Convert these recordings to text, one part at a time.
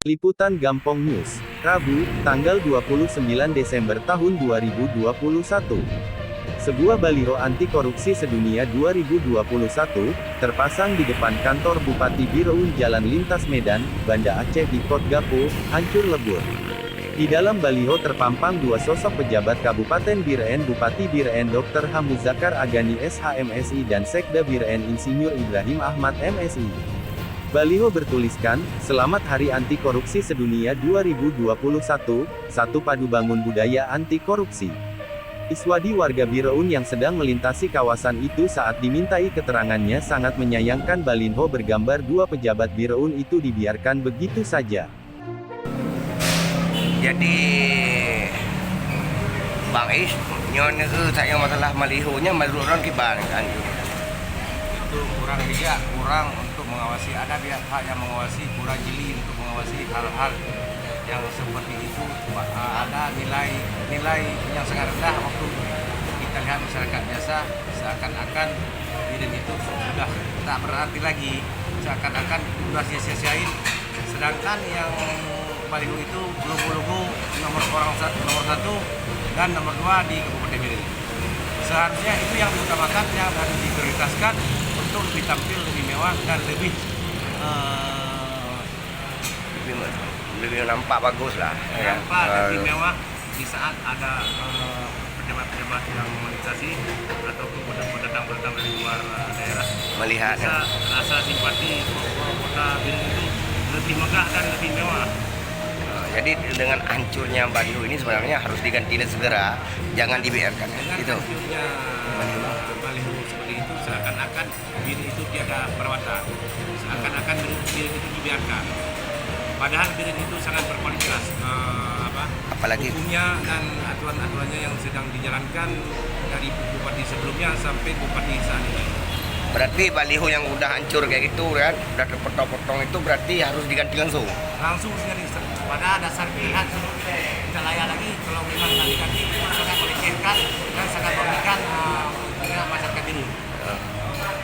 Liputan Gampong News, Rabu, tanggal 29 Desember tahun 2021. Sebuah baliho anti korupsi sedunia 2021, terpasang di depan kantor Bupati Bireun Jalan Lintas Medan, Banda Aceh di Kot Gapo, hancur lebur. Di dalam baliho terpampang dua sosok pejabat Kabupaten Biren, Bupati Biren Dr. Hamuzakar Agani SHMSI dan Sekda Biren Insinyur Ibrahim Ahmad MSI. Baliho bertuliskan, Selamat Hari Anti Korupsi Sedunia 2021, Satu Padu Bangun Budaya Anti Korupsi. Iswadi warga Bireun yang sedang melintasi kawasan itu saat dimintai keterangannya sangat menyayangkan baliho bergambar dua pejabat Bireun itu dibiarkan begitu saja. Jadi Bang Is nyonya saya masalah malihunya maluran kibar kan itu kurang bijak, kurang untuk mengawasi, ada pihak yang mengawasi, kurang jeli untuk mengawasi hal-hal yang seperti itu. Ada nilai yang sangat rendah waktu kita lihat masyarakat biasa, seakan-akan diri itu sudah tak berarti lagi, seakan-akan sudah sia-siain, sedangkan yang baliho itu logo-logo nomor satu dan nomor 2 di Kabupaten Biren. Seharusnya itu yang diutamakan, yang harus diprioritaskan untuk lebih tampil, lebih mewah dan lebih nampak bagus lah. nampak lebih mewah di saat ada pejabat-pejabat yang melintasi ataupun pendatang dari luar daerah Melihat bisa rasa simpati kota Biren itu lebih megah dan lebih mewah. Jadi dengan hancurnya baliho ini sebenarnya harus diganti dan segera, jangan dibiarkan. Dengan Itu. hancurnya baliho seperti itu, seakan-akan Biren itu tiada perawatan, seakan-akan Biren itu dibiarkan. Padahal Biren itu sangat berkualitas, Apalagi hukumnya dan aturan-aturannya yang sedang dijalankan dari bupati sebelumnya sampai bupati saat ini. berarti baliho yang udah hancur kayak gitu kan, udah terpotong-potong itu berarti harus diganti langsung. Langsung sekali pada dasar pilihan tidak layak lagi kalau memang diganti, sangat melecehkan dan sangat merugikan masyarakat ini.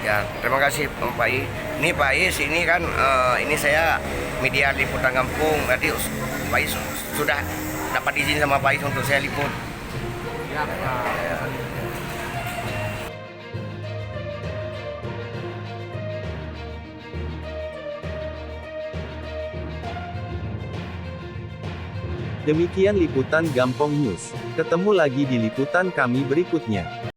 Ya, terima kasih Pak Is. Ini Pak Is, ini kan ini saya media liputan kampung. Berarti Pak Is sudah dapat izin sama Pak Is untuk saya liput. Ya, Demikian liputan Gampong News. Ketemu lagi di liputan kami berikutnya.